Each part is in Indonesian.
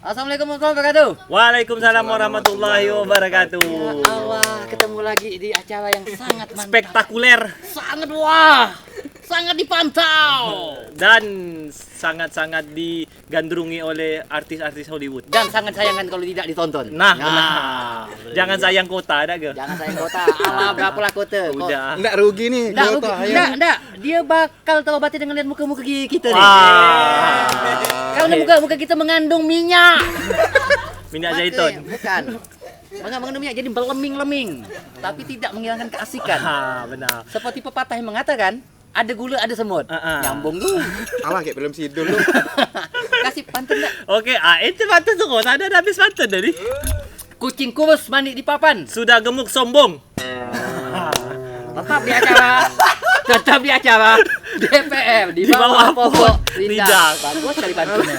Assalamualaikum warahmatullahi wabarakatuh. Waalaikumsalam warahmatullahi wabarakatuh. Ya Allah, ketemu lagi di acara yang sangat mantap. Spektakuler Sangat wah, sangat dipantau. dan sangat-sangat digandrungi oleh artis-artis Hollywood. Dan sangat sayangkan kalau tidak ditonton. Nah, benar. Jangan sayang kota ada ke? Jangan sayang kota. Allah berapalah kota. Udah. Nggak rugi nih kuota. Enggak. Dia bakal terobati dengan lihat muka-muka kita nih. Wah. Karena muka kita mengandung minyak. Minyak Makanya, zaitun. Bukan. Mengandung minyak jadi berleming-leming, tapi tidak menghilangkan keasikan. Benar. Seperti pepatah yang mengatakan, ada gula ada semut. Nyambung tuh. Alah kayak film sidul lu. Kasih pantun enggak? Oke, itu pantun tuh kok. Ada habis pantun tadi. Kucing kurus mandi di papan. Sudah gemuk sombong. Tetap di acara DPR di bawah pokok lidah. Bagus sekali pantunnya.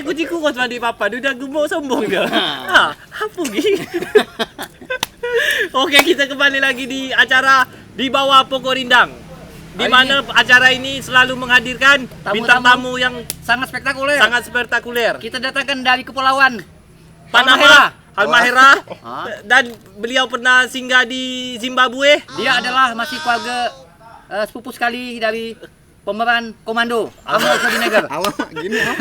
Kucingku kos mandi papa, udah gemuk sombong dia. Apa gini? Oke, kita kembali lagi di acara di bawah pokok rindang. Di mana acara ini selalu menghadirkan bintang tamu yang Sangat spektakuler. sangat spektakuler. Kita datangkan dari kepulauan Panama, Halmahera, Hah? dan beliau pernah singgah di Zimbabwe. Dia adalah masih keluarga sepupu sekali dari pemeran komando Arnold Schwarzenegger. Alah gini ah.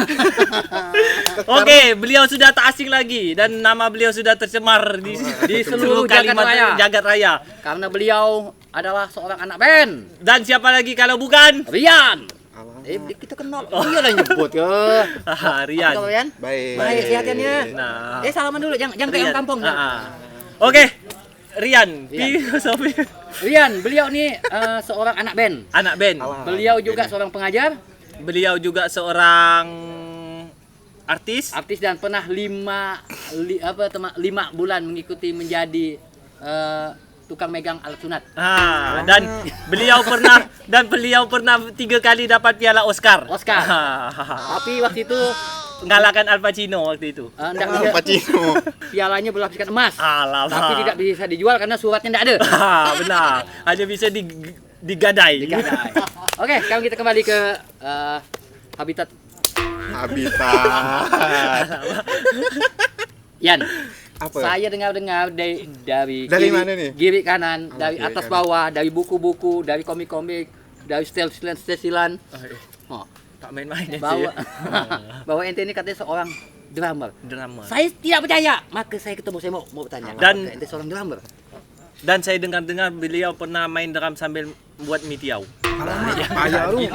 Oke, beliau sudah tak asing lagi dan nama beliau sudah tercemar di seluruh jagat raya. Karena beliau adalah seorang anak band. Dan siapa lagi kalau bukan Rian. Alah. Kita kenal. Dia lah nyebut ke. Rian. Apa Rian? Baik. Baik, sehatnya. Nah. Salaman dulu, jangan kayak Rian. orang kampung. Oke, Rian, filosofi Rian, beliau ini seorang anak band. anak band. Alah. Beliau juga seorang pengajar, Beliau juga seorang artis. dan pernah 5 bulan mengikuti menjadi tukang megang alat sunat. Dan beliau pernah 3 kali dapat piala Oscar. Tapi waktu itu Mengalahkan Al Pacino waktu itu. enggak Pacino. pialanya berlapiskan emas. Alamak. Tapi tidak bisa dijual karena suratnya tidak ada. Benar. Hanya bisa digadai. Oke, sekarang kita kembali ke habitat Yan. Apa? Saya dengar-dengar dari mana nih? kiri kanan, dari kiri atas kanan. bawah, dari buku-buku, dari komik-komik, dari stasilan. Oh, Tak main-main ya. bahwa ente ini katanya seorang drummer. Drama. Saya tidak percaya, maka saya ketemu, saya mau bertanya. Dan- apakah ente seorang drummer? Dan saya dengar-dengar beliau pernah main drum sambil buat mie tiaw. Payah lu.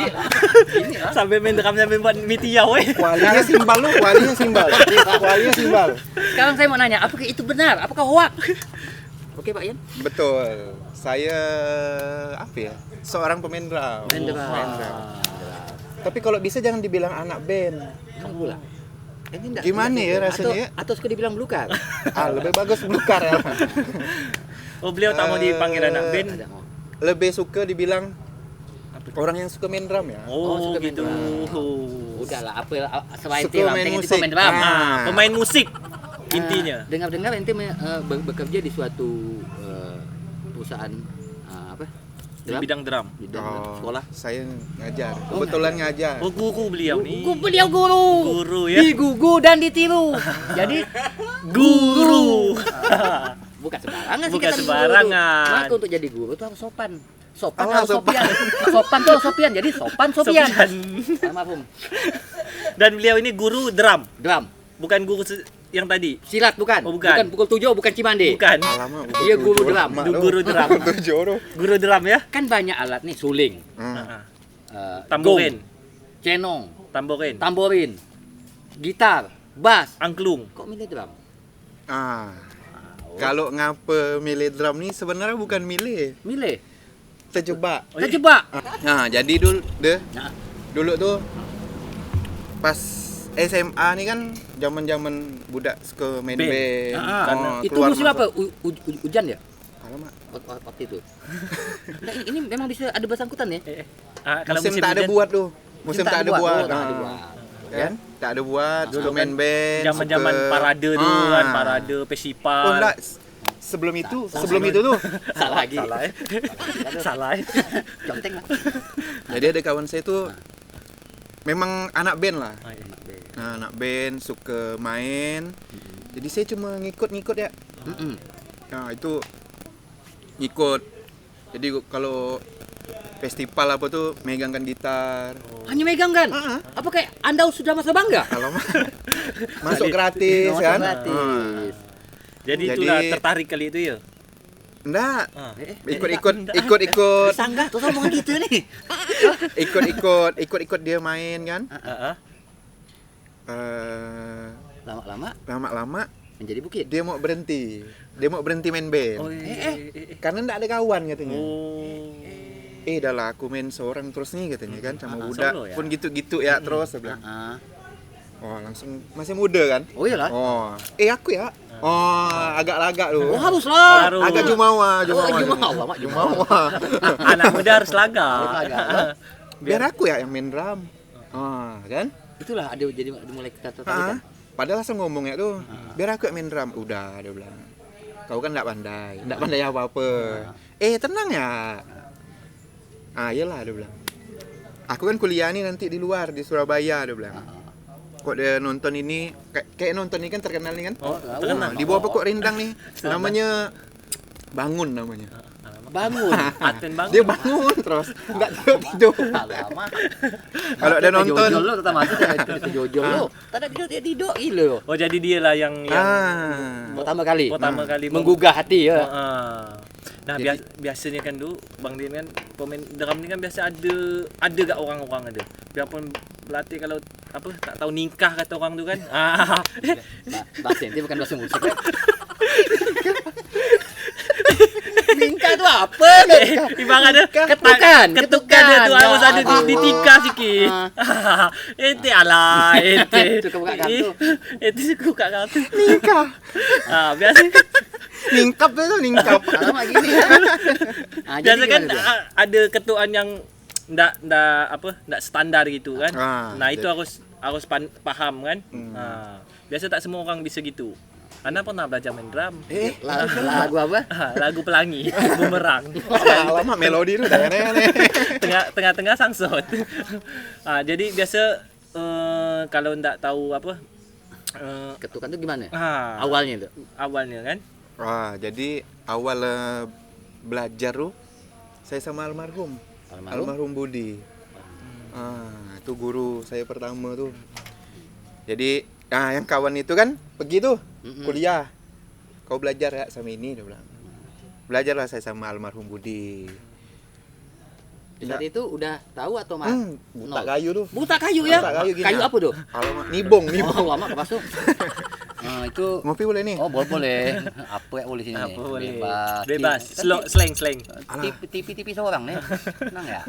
Sambil main drum sambil buat mie tiaw. Kualinya simbal lu, kualinya simbal. Sekarang saya mau nanya, apakah itu benar? Apakah hoax? Oke Pak Yan. Betul. Saya apa ya? Seorang pemain drum. Main drum. Tapi kalau bisa jangan dibilang anak band. Kamu pula. Ini enggak. Gimana ya rasanya ya? Atau suka dibilang belukar? Lebih bagus belukar ya. Oh, beliau tak mau dipanggil anak band. Ada, oh. Lebih suka dibilang orang yang suka main drum ya. Oh, suka main gitu. Udahlah, selain Suka itu main pengen musik. main drum. Pemain musik intinya. Dengar-dengar ente bekerja di suatu perusahaan apa? Di bidang drum. Sekolah. Saya ngajar. Kebetulan ngajar. Oh, guru beliau nih. Beliau guru. Guru ya. Digugu dan ditiru. Jadi Guru. bukan sembarangan sih Bukan kita sembarangan. guru. Maka untuk jadi guru itu harus sopan. Sopan Oh, harus sopan. sopian. Sopan tuh sopian. Jadi sopan sopian. Sopian. Almarhum. Dan beliau ini guru drum, Drum. bukan guru yang tadi. Silat bukan? Oh, bukan. Pukul 7, bukan Cimande. Bukan. Lama. Dia guru drum. Guru drum. Guru drum ya. Kan banyak alat nih, suling, Tamborin, gong, cenong, tamborin, tamborin, gitar, bass. angklung. Kok milih drum? Kalau ngapa milih drum nih sebenarnya bukan milih, Milih. terjebak. Terjebak. Nah, jadi Nah, dulu tuh pas SMA nih kan zaman-zaman budak suka main Band. band. Itu keluar musim masuk. apa? Hujan ya? Alamak. Waktu itu. Nah, ini memang bisa ada bersangkutan ya? Kalau Musim tak ada hujan, buat tuh. Musim tak ada buat. Oh, tak ada buat. Kan? Tak ada buat, suka main band. zaman-zaman suka- parade dulu kan, parade festival. Oh enggak, sebelum itu tuh. Salah lagi. Salah ya. Salah ya. Conteng lah. Jadi ada kawan saya tuh memang anak band lah. Oh, iya. Nah, anak band suka main. Jadi saya cuma ngikut-ngikut ya. Nah, itu ngikut. Jadi kalau festival apa tuh megangkan gitar. Hanya megang kan? Apa kayak Anda sudah masa bangga? Kalau masuk gratis Masuk kan? gratis. Jadi Jadi- itulah tertarik kali itu ya. Enggak. Ah. Ikut-ikut Sanggah tuh ngomong gitu nih. ikut dia main kan. Heeh. Lama-lama Lama-lama menjadi bukit. dia mau berhenti main band. Oh, Karena enggak ada kawan katanya. Oh. Dah lah aku main seorang terus nih katanya kan sama budak solo ya? pun gitu-gitu ya terus saya bilang. Ah. Oh, langsung masih muda kan? Oh iyalah. Oh, aku ya. Oh, agak-agak tuh. Oh harus lah. Harus. Agak jumawa. Jumawa. Anak muda harus laga. Biar aku ya yang main drum. Kan? Itulah ada jadi mulai kata Ah, padahal langsung ngomong ya tuh. Biar aku yang main drum. Udah, dia bilang. Kau kan enggak pandai apa-apa. Tenang ya. Iyalah dia bilang. Aku kan kuliah nih nanti di luar di Surabaya dia bilang. Kok dia nonton ini kayak nonton ini kan terkenal nih kan? Oh, terkenal. Di bawah pokok rindang nih. Namanya Bangun namanya. bangun. Paten banget. Dia bangun terus enggak tidur. Lama. Kalau dia nonton Jojol lo tetap mati itu jojol lo. Tadi dia tidur gila. Oh, jadi dia lah yang Pertama kali. kali Menggugah hati ya. Nah, Jadi- biasanya kan dulu Bang Din kan pemain drum ni kan biasa ada gak orang-orang ada. Biarpun pelatih kalau apa tak tahu nikah kata orang tu kan. Bahasa ini bukan bahasa musik kan. Mingka itu apa? Ibang ada Ketukan. ketukan dia tu Ya, harus ada aduh. di tika sikit. Ente alah, ente. Suka buka kartu. Ente suka buka kartu. nikah. Biasa Ningkap itu ningkap. Lama gini ya. biasa kan ada ketuaan yang ndak standar gitu kan. Nah, itu harus paham kan. Biasa tak semua orang bisa gitu. Anda pernah belajar main drum? Lagu apa? Lagu pelangi, bumerang. Lama melodi itu udah aneh-aneh. Tengah-tengah sangsot. Jadi biasa kalau ndak tahu apa Ketukan itu gimana? ah, Awalnya itu. awalnya kan. Jadi awal belajar tuh saya sama almarhum Budi. Itu guru saya pertama tuh. Jadi yang kawan itu kan pergi tuh kuliah. Kau belajar ya sama ini dia bilang. Belajarlah saya sama almarhum Budi. Di saat itu udah tahu atau mah? Buta kayu tuh. Buta kayu ya? Buta kayu gini. Kayu apa tuh? Alamak, nibong. Oh, lama masuk. Itu Ngopi boleh nih? oh boleh. Apa ya boleh sini? Apa boleh? Bebas. Bebas. Kan Slang. Tipi seorang nih. Tenang ya.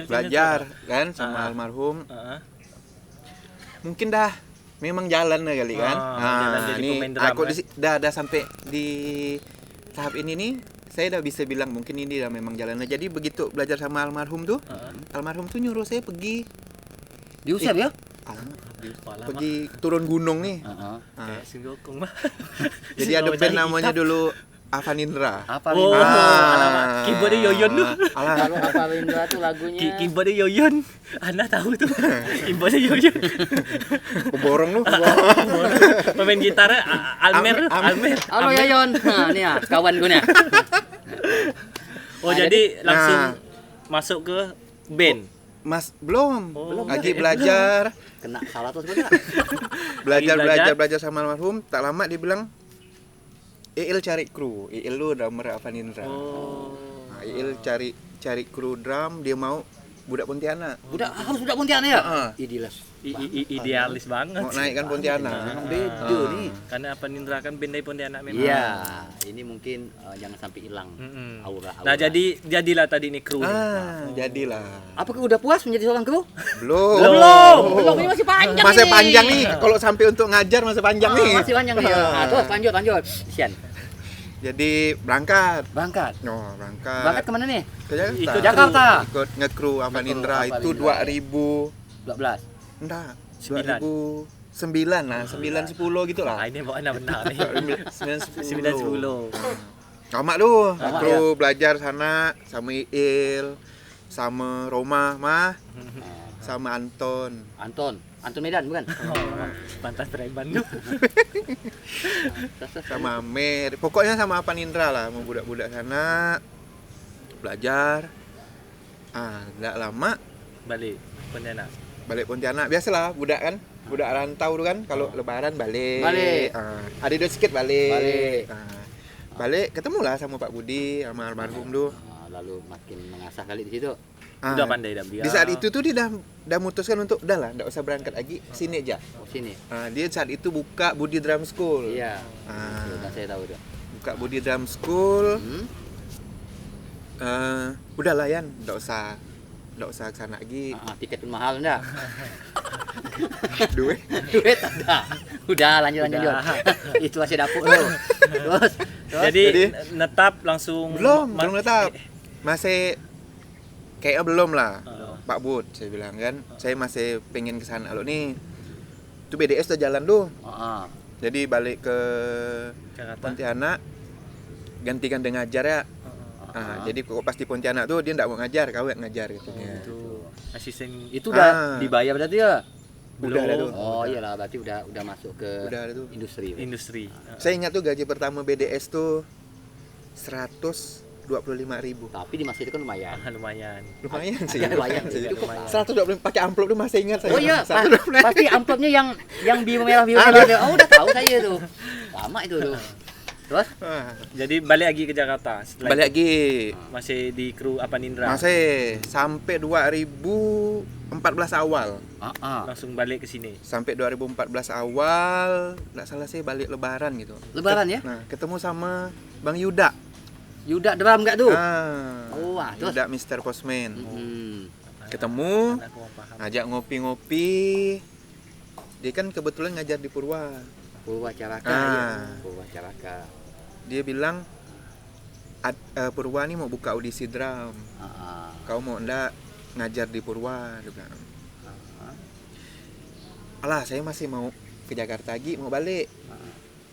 Belajar kan sama almarhum. Mungkin dah memang jalan lah kali kan. Jalan jadi Ini pemain drum, aku kan? dah sampai di tahap ini nih, saya udah bisa bilang mungkin ini dah memang jalan. Jadi begitu belajar sama almarhum tuh, almarhum tuh nyuruh saya pergi. Diusir ya? Pergi turun gunung nih. Kayak Singgokong mah. Jadi ada band namanya dulu Avanindra. Apa Oh, alamak. Keyboardnya Yoyon tuh. Kalau apa Windra tuh lagunya? Keyboardnya Yoyon. Anda tahu tuh. Keyboardnya Yoyon. Keborong lu. Pemain gitarnya Almer. Halo Yayon. Nah, nih ya, kawan gue nih. Oh, jadi langsung masuk ke band. Mas belum, Oh. lagi belajar. Kena salah tuh sebenarnya. Belajar sama almarhum. Tak lama dia bilang Iil cari kru. Iil lu drummer Avanindra. Oh. Nah, Iil cari kru drum, dia mau budak Pontianak. Harus budak Pontianak ya? Idilas. Idealis banget. Mau naik kan Pontianak. Memang beda nih. Karena apa Nindra kan band dari Pontianak memang. Iya, ini mungkin jangan sampai hilang aura. Nah, jadilah tadi nih kru. Jadilah. Apakah udah puas menjadi seorang kru? Belum. Belum, ini masih panjang. Masih ini. panjang nih. Kalau sampai untuk ngajar masih panjang nih. Masih panjang nih. Terus lanjut. Sian. Jadi berangkat. Berangkat. Berangkat Kemana nih? ke Jakarta. Ke Jakarta. Ikut ngekru Avanindra Ngekru itu Avanindra. 2000. 12. Enggak, 9. 2009 lah, 9-10 gitu lah. Ini bawa benar nih. 9-10. Lama tuh, aku belajar sana sama Iil. sama Roma mah, sama Anton. Anton Medan bukan? Pantas Preman tuh. Sama Amer, pokoknya sama Panindra lah, mau budak-budak sana belajar. Nggak lama Balik Pontianak. balik Pontianak, biasalah budak kan, budak rantau tuh kan, kalau lebaran balik. Ada duit sedikit balik. Balik ketemu lah sama Pak Budi sama almarhum tuh. Lalu makin mengasah kali di situ. Udah pandai dah dia. Di saat itu tuh dia dah memutuskan untuk udahlah, enggak usah berangkat lagi, sini aja. Sini. Dia saat itu buka Budi Drum School. Iya. Sudah saya tahu tuh. Buka Budi Drum School. Udahlah Yan, enggak usah ke sana lagi. Tiket pun mahal enggak? Duit ada. Udah lanjut. Itu masih dapur lu. Terus. Jadi netap langsung belum tetap. Masih kayaknya belum lah. Pak Bud, saya bilang kan, saya masih pengen ke sana lo nih. Itu BDS udah jalan tuh. Jadi balik ke Jakarta. Pontianak, gantikan dengan ngajar ya. Jadi kok pas di Pontianak tuh dia enggak mau ngajar, kau yang ngajar gitu. Itu asisten Itu udah dibayar berarti ya? Udah ada tuh. Oh iyalah, berarti udah masuk ke Udah ada tuh. industri. Saya ingat tuh gaji pertama BDS tuh 125.000. Tapi di masa itu kan lumayan. Lumayan sih. Lumayan sih. Itu 125 pakai amplop tuh masih ingat saya. Oh iya, 125. pasti amplopnya yang biru merah itu. Oh udah tahu saya tuh. Lama itu tuh. Terus? Jadi balik lagi ke Jakarta. Setelah Balik lagi. Masih di kru Apanindra. Masih sampai 2014 awal. Langsung balik ke sini. Sampai 2014 awal, enggak salah sih balik lebaran gitu. Lebaran ya? Nah, ketemu sama Bang Yuda. Yuda drum enggak tuh? Terus? Yuda Mr. Postman. Ketemu, Aku mau paham. ngajak ngopi-ngopi. Dia kan kebetulan ngajar di Purwacaraka Purwacaraka. Dia bilang Purwa nih mau buka audisi drum. Kau mau enggak ngajar di Purwa? Dia bilang. Alah, saya masih mau ke Jakarta lagi, mau balik.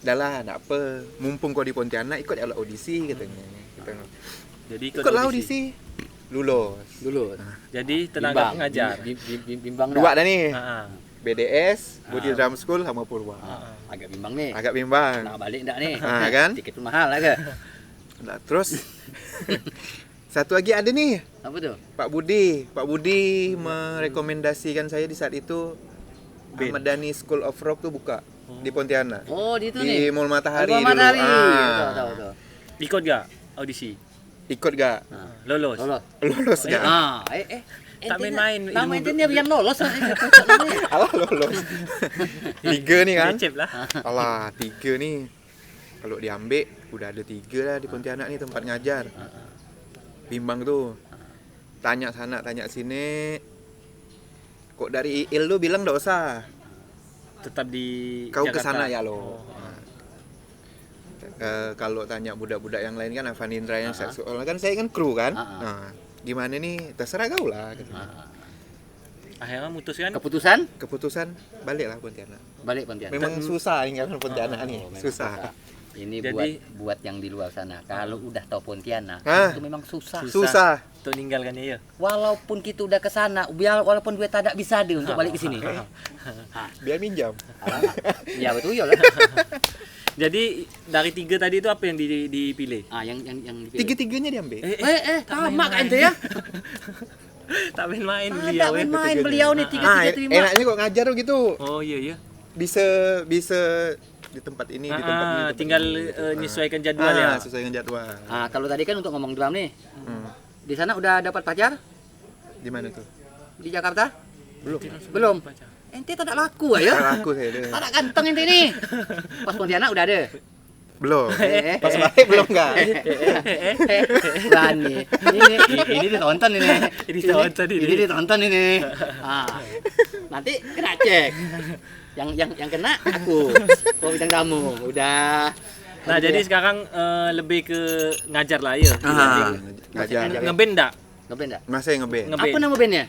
Udahlah, enggak apa. Mumpung kau di Pontianak, ikut ya audisi katanya. Jadi Ikutlah audisi. Lulus. Jadi tenaga pengajar. Bimbang Dua dah nih. BDS, Budi Drum School sama Purwa. Agak bimbang nih. Agak bimbang. Nak balik enggak nih? Kan? Tiket pun mahal agak. Nah, terus satu lagi ada nih, Apa tuh? Pak Budi merekomendasikan saya di saat itu Ahmad Dhani School of Rock tuh buka di Pontianak. Oh, di itu Di nih. Mall Matahari Mall dulu. Matahari. Tahu. Ikut gak audisi? Ikut gak? Lolos. Lulus gak? Tak main-main, Tak ilmu main dia yang lolos. Alah lulus. 3 nih kan? Recep lah. Alah 3 nih. Kalau diambil udah ada 3 lah di Pontianak nih tempat ngajar. Bimbang tuh. Tanya sana, tanya sini. Kok dari IIL lu bilang enggak usah. Tetap di Kau Jakarta. kesana ya lo. Kalau tanya budak-budak yang lain kan Avanindra yang seksual kan saya kan kru kan. Nah, gimana nih? Terserah kau lah. Akhirnya memutuskan Keputusan baliklah Pontianak. Balik Pontianak. Memang susah tinggal Pontianak nih. Memang Susah. Ini Jadi- buat yang di luar sana. Kalau udah tahu Pontianak, itu memang susah. Susah. untuk ninggalkannya ya. Walaupun kita udah ke sana, walaupun duit tak bisa ada untuk balik ke sini. Biar minjam. Ya betul ya lah. Jadi dari 3 tadi itu apa yang dipilih? Yang dipilih. Tiga-tiganya diambil. Sama kan ente ya. Tak main-main Ada beliau. main beliau nih tiga terima. Enaknya kok ngajar gitu. Oh iya. Bisa di tempat ini, di tempat ini. Tinggal menyesuaikan jadwal ya. Sesuaikan jadwal. Kalau tadi kan untuk ngomong drum nih. Hmm. Di sana udah dapat pacar? Di mana tuh? Di Jakarta? Belum. Ente tak ada laku ya? Aku saya deh. Tak ada ganteng ente nih. Pas Pontianak udah ada. Belum. Pas balik belum enggak? Berani. Ini ditonton ini. Ini ditonton ini. Nanti kena cek. Yang kena aku. Kau bintang tamu. Udah. Nah, jadi sekarang lebih ke ngajar lah ya. Ngajar. Ngeband enggak? Ngeband enggak? Masih ngeband. Ngeband. Apa nama bandnya?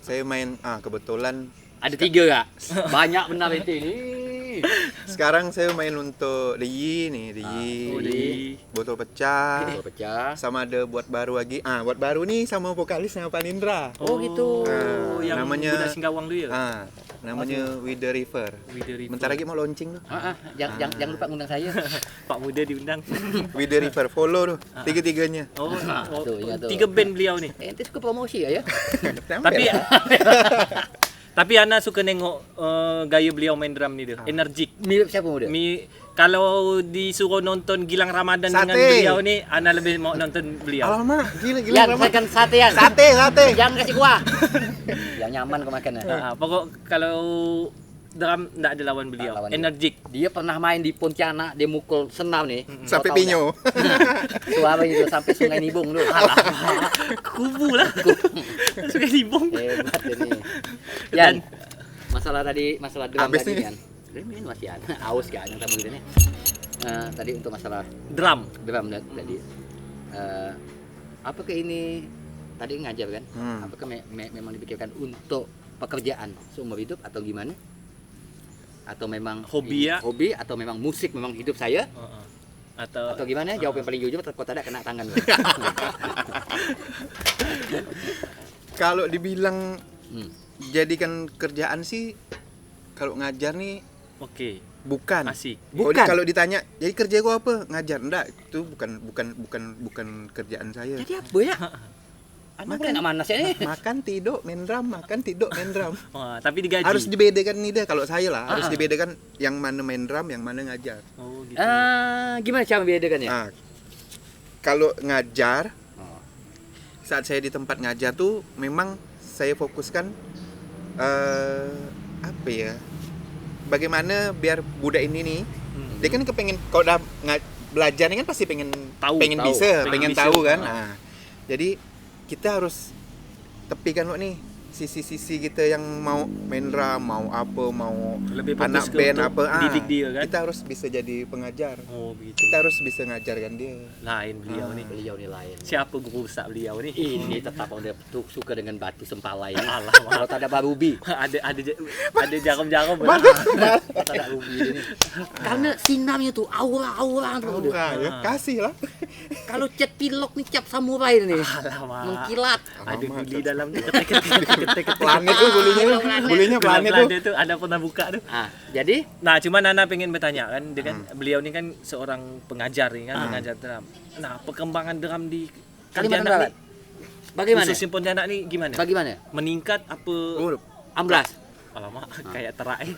Saya main kebetulan Ada 3 gak? Banyak benar ente ini. Sekarang saya main untuk Riyi nih, Riyi. Botol Pecah. Botol Pecah. Sama ada buat baru lagi. Buat baru nih sama vokalisnya Panindra. Oh gitu. Yang namanya Budak Singkawang tu ya? Namanya With the River. Bentar lagi mau launching tuh. Jangan lupa ngundang saya. Pak Muda diundang. With the River, follow tuh. Tiga-tiganya. Tuh, ingat tuh. 3 band beliau nih. Ente suka promosi ya? Tapi tapi Ana suka nengok gaya beliau main drum ni dia. Energik. Mirip siapa muda? Kalau disuruh nonton Gilang Ramadan Sate. dengan beliau ni, Ana lebih mau nonton beliau. Alamak, gila Yang Rama. saya kan sate yang. Sate. Jangan kasih kuah. Yang nyaman kau makan. Pokok kalau drum enggak ada lawan beliau. Lawan dia. Energik. Dia pernah main di Pontianak, dia mukul senam nih. Sampai Kau tahu Pinyo. nggak? Suara itu sampai Sungai Nibung dulu. Kubu lah. Sungai Libong. Hebat ini. Yan, masalah drum Habis tadi nih. kan. Ini masih ada. Aus kan yang tamu kita nih. Tadi untuk masalah Drum. tadi. Apakah ini tadi ngajar kan? Apakah memang dipikirkan untuk pekerjaan seumur hidup atau gimana? Atau memang Hobi ya? Hobi atau memang musik memang hidup saya? Atau gimana? Jawab yang paling jujur, kok tak ada kena tangan. Kalau dibilang jadikan kerjaan sih, kalau ngajar nih Oke. bukan. Asik. Bukan. Kalau ditanya, jadi kerja gua apa? Ngajar. Enggak, itu bukan kerjaan saya. Jadi apa ya? Makan mana sih ini? Makan tidur main drum, makan tidur main drum. Tapi digaji. Harus dibedakan nih deh kalau saya lah, harus dibedakan yang mana main drum, yang mana ngajar. Oh gitu. Gimana cara membedakannya? Kalau ngajar, saat saya di tempat ngajar tuh memang saya fokuskan apa ya? Bagaimana biar budak ini nih, dia kan kepengen kalau udah belajar ini kan pasti pengen Tahu. bisa, pengen Pengen bisa. tahu kan. Jadi kita harus tepikan kok nih sisi-sisi kita yang mau main drum, mau apa, mau Lebih fokus anak ke band untuk apa, didik dia kan? kita harus bisa jadi pengajar. Oh gitu. Kita harus bisa ngajarkan dia. Lain beliau nih. Beliau ni lain. Siapa guru besar beliau nih? Ini tetap dia suka dengan batu sempala ini. Alah, Kalau tak ada barubi, ada jarum-jarum. tak ada rubi ini. Karena sinamnya tuh aura tuh. Ya, kasih lah. Kalau cat pilok nih cap samurai nih. Alamak. Mengkilat. Ada guli dalam ketek. Planet tuh bulinya planet tuh. Itu ada pernah buka tuh. Jadi Nah, cuma Nana pengen bertanya kan, dia kan beliau ini kan seorang pengajar nih kan, pengajar drum. Nah, perkembangan drum di Kalimantan Pontianak Barat. nih, Bagaimana? khususnya Pontianak nih gimana? Bagaimana? Meningkat apa? Amblas. Alamak, kayak terai.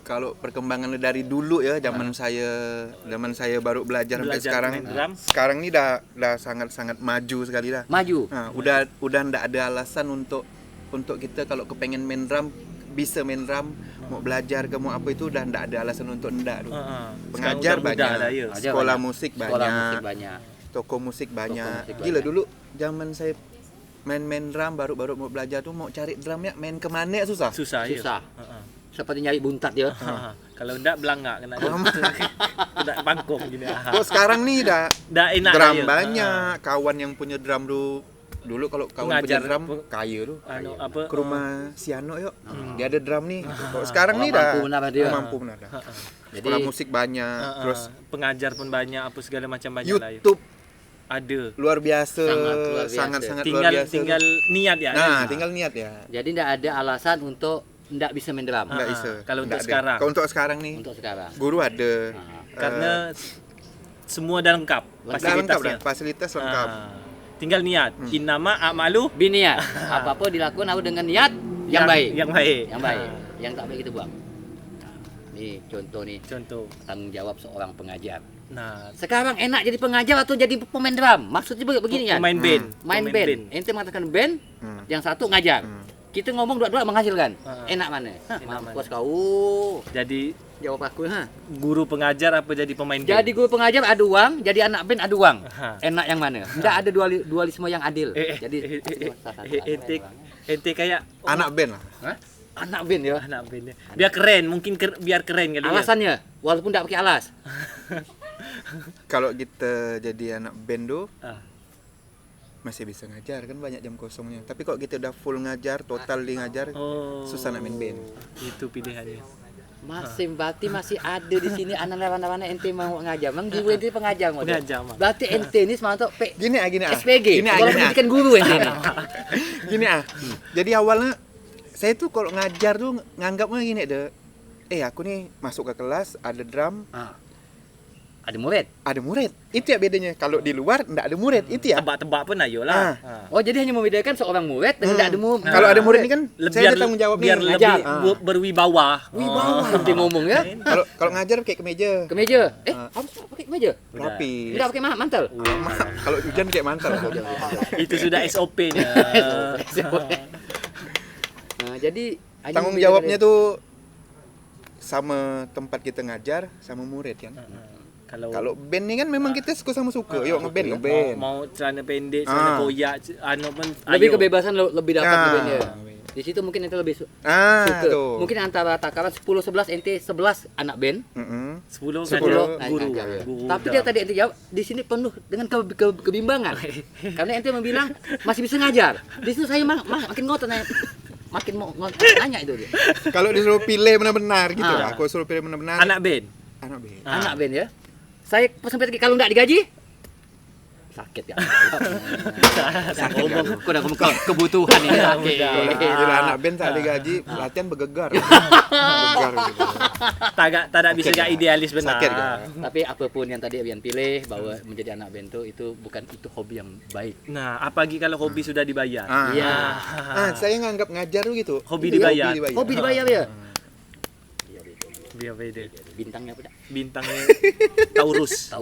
Kalau perkembangan dari dulu ya, zaman saya baru belajar sampai Belajar sekarang. main drum. Sekarang ini dah sangat maju sekali dah. Maju. Nah, udah ndak ada alasan untuk kita kalau kepengen main drum bisa main drum, mau belajar ke mau apa itu udah ndak ada alasan untuk ndak tuh. Pengajar Sekarang udah mudah banyak, lah, ya. sekolah musik Sekolah musik banyak, banyak. toko musik banyak. musik Gila banyak. dulu zaman saya main drum baru mau belajar tuh mau cari drumnya main kemana susah. Susah ya. Susah. Seperti nyari buntat dia. Kalau enggak belangak kena kena pangkong gini. Kok sekarang nih dah Enak drum lah, ya. banyak, kawan yang punya drum dulu kalau kawan Pengajar, punya drum kaya tuh. Apa? Ke rumah Siano yuk, dia ada drum nih. Kalau sekarang nih dah Mampu menambah dia. mampu menambah. Jadi Sekolah musik banyak, terus pengajar pun banyak, apa segala macam banyak lah ya. YouTube Ada. luar biasa, Sangat luar biasa. luar biasa. Tinggal niat ya. Nah, tinggal niat ya. jadi tidak ada alasan untuk tidak bisa main drum. Nggak bisa. kalau Nggak untuk ada. sekarang. Kalau untuk sekarang nih, Untuk sekarang. guru ada. Karena semua dah lengkap Dah lengkap dah, fasilitasnya. fasilitas lengkap. Tinggal niat. Innama a'malu Biniat. Apa-apa dilakukan harus dengan niat yang baik. Yang baik. Yang baik. Yang tak baik kita buang. Nih contoh nih Contoh. tanggung jawab seorang pengajar. Nah, Sekarang enak jadi pengajar atau jadi pemain drum? Maksudnya begini ya. pemain band. Main band. Ente mengatakan band, yang satu ngajar. Kita ngomong dua-dua menghasilkan. Enak mana? Mampus kau. Jadi Jawab aku, guru pengajar apa jadi pemain band? Jadi guru pengajar ada uang, jadi anak band ada uang. Aha. Enak yang mana? Tidak ada dualisme yang adil. Jadi ente kayak Anak band lah. anak band ya. anak bandnya. Biar keren, mungkin biar keren kali ya. Alasannya, walaupun tidak pakai alas. Kalau kita jadi anak band tuh Ah. masih bisa ngajar kan banyak jam kosongnya. Tapi kalau kita udah full ngajar, total di ngajar, Oh. susah nak main band. Itu pilihannya. berarti masih ada di sini anak-anak ente mau ngajar. Mang guru ente pengajar mau. Pengajar, Mak. Berarti ente ini semangat Gini ah. SPG. Gini ah. Kalau pendidikan guru ente ini. Gini ah. Jadi awalnya saya tuh kalau ngajar tuh nganggapnya gini deh. Aku nih masuk ke kelas ada drum. Ada murid. Ada murid. Itu ya bedanya. Kalau di luar enggak ada murid. Itu ya. Tebak-tebak pun ayolah. Oh, jadi hanya membedakan seorang murid dengan tidak ada murid. Kalau ada murid ini kan saya ada tanggung jawab biar nih. lebih berwibawa. Wibawa nanti ngomong ya. Kalau ngajar pakai kemeja. Kemeja. Harus pakai kemeja. Rapi. Tidak pakai mantel. Kalau hujan pakai mantel. Itu sudah SOP-nya. Nah, jadi Tanggung jawabnya tuh sama tempat kita ngajar sama murid kan. Kalau band ini kan memang kita suka. Yuk ngeband. Mau celana pendek, celana koyak, pun lebih kebebasan lebih dapat di bandnya. Di situ mungkin ente lebih suka. Tuh. Mungkin antara takaran 10-11 ente 11 anak band. 10 guru. Tapi dia tadi ente jawab di sini penuh dengan kebimbangan. Karena ente bilang masih bisa ngajar. Di situ saya makin ngotot makin mau nanya itu dia. Kalau disuruh pilih benar-benar gitu lah. Kalau disuruh pilih benar-benar. Anak band. Anak band ya. Saya sampai kalau enggak digaji sakit ya. Ngomong udah kebutuhan ini sakit. Bila anak band tak digaji, latihan bergegar. Bergegar gitu. Tak bisa gak idealis benar. Sakit gitu. Tapi apapun yang tadi Abian pilih bahwa menjadi anak band itu bukan itu hobi yang baik. Nah, apalagi kalau hobi sudah dibayar. Iya. Saya nganggap ngajar tuh gitu. Hobi dibayar. Hobi dibayar ya. Dia beda. Bintangnya apa dah? Bintangnya Taurus.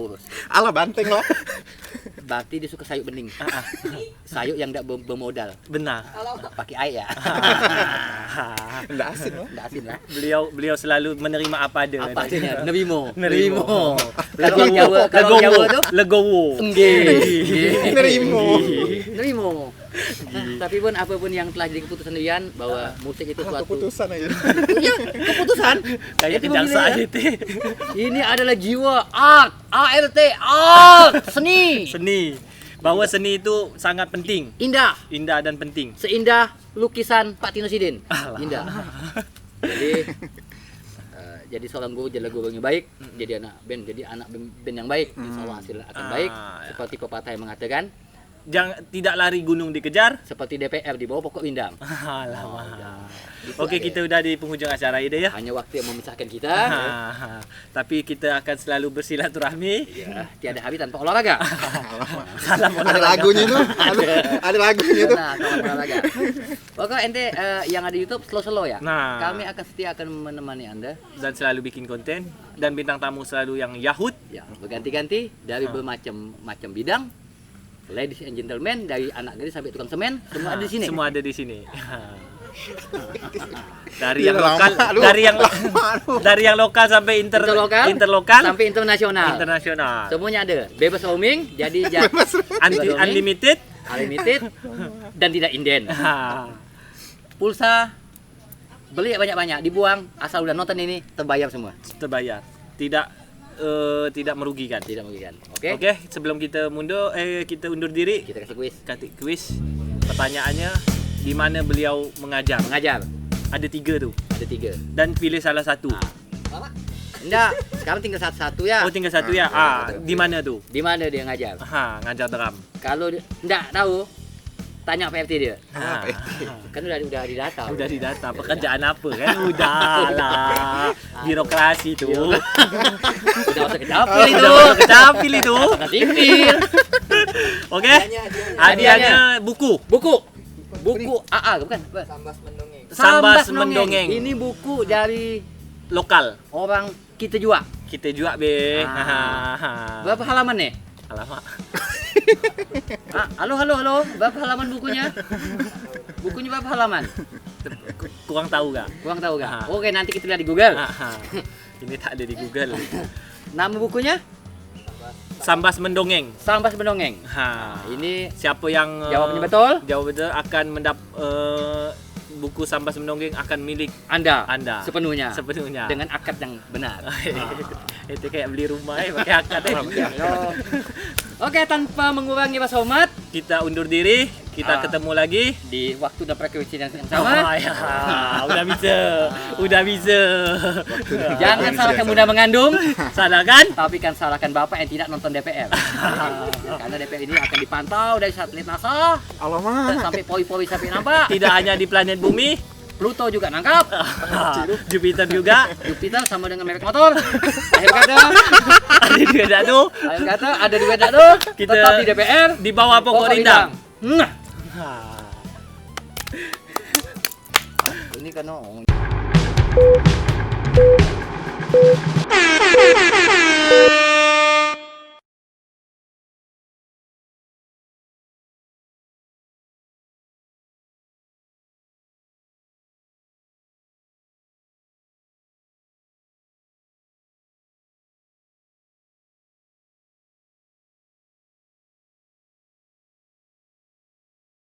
Alah banteng loh. Berarti dia suka sayur bening. Sayur yang tidak bermodal. Benar. Pakai air ya. Enggak asin loh. Tidak asin lah. Beliau selalu menerima apa ada. Apa adanya? Nerimo. Kalau Jawa tuh legowo. Nerimo. Tapi pun apapun yang telah jadi keputusan Rian bahwa musik itu suatu Keputusan aja. Iya, keputusan. Kayak Itu kejaksaan memilih, itu. Ini adalah jiwa art, ART, seni. Bahwa seni itu sangat penting. Indah Dan penting. seindah lukisan Pak Tino Sidin. Indah. Jadi seorang guru jadi guru yang baik, jadi anak band yang baik, insya Allah hasil akan baik. Seperti pepatah yang mengatakan, Tidak lari gunung dikejar. seperti DPR di bawah pokok rindang. Oke, kita udah di penghujung acara ini ya. Hanya waktu yang memisahkan kita. Tapi kita akan selalu bersilaturahmi. Ya, tiada hari tanpa olahraga. Salam Ada olahraga. lagunya tuh. Ada lagunya tuh. Nah, salam olahraga. Pokoknya ente yang ada di YouTube slow ya. Nah. Kami akan setia akan menemani Anda. Dan selalu bikin konten. Dan bintang tamu selalu yang Yahud. Ya, berganti-ganti dari bermacam-macam bidang. Ladies and gentlemen, dari anak gadis sampai tukang semen, semua ada di sini. Semua ada di sini. Dari yang lokal, dari yang lokal sampai interlokal sampai internasional. Semuanya ada. Bebas roaming, jadi unlimited dan tidak inden. Pulsa beli banyak-banyak, dibuang, asal udah nonton ini terbayar semua. Terbayar. Tidak merugikan. Oke, sebelum kita kita undur diri. Kita kasih Kuis. Pertanyaannya, di mana beliau mengajar? Ada 3 tuh. Dan pilih salah satu. Enggak, sekarang tinggal satu ya. Oh, tinggal satu ya. Di mana tuh? Di mana dia ngajar? Ngajar drum. Kalau enggak tahu, tanya PFT dia. Kan udah didata. Udah didata. Pekerjaan apa kan? Udahlah. Birokrasi tuh. Udah usah kecapil itu. Sipil. Oke. Hadiahnya buku. Buku AA bukan? Sambas Mendongeng. Ini buku dari Lokal. orang kita juga. Kita juga be. Berapa halaman nih? Alamak. Halo. Berapa halaman bukunya? Bukunya berapa halaman? Kurang tahu gak? Oke, nanti kita lihat di Google. Ini tak ada di Google. Nama bukunya? Sambas Mendongeng. Ini Siapa yang jawabnya betul? Jawab betul akan buku Sambas Mendongeng akan milik Anda. sepenuhnya. Dengan akad yang benar. Itu kayak beli rumah pakai akad. Oke, tanpa mengurangi rasa hormat, Kita undur diri. Kita ketemu lagi di waktu dan frekuensi yang Oh, sama. ya. Udah bisa. Jangan salahkan bunda mengandung, Salahkan? tapi kan salahkan bapak yang tidak nonton DPR. Karena DPR ini akan dipantau dari satelit NASA Alamak. sampai poi-poi sampai nampak. Tidak hanya di planet bumi, Pluto juga nangkap. Jupiter juga. Jupiter sama dengan merek motor. Akhir kata, Ada juga dadu ada dua dado. Kita Tetap di DPR. di bawah pokok rindang. Nah. Ini kan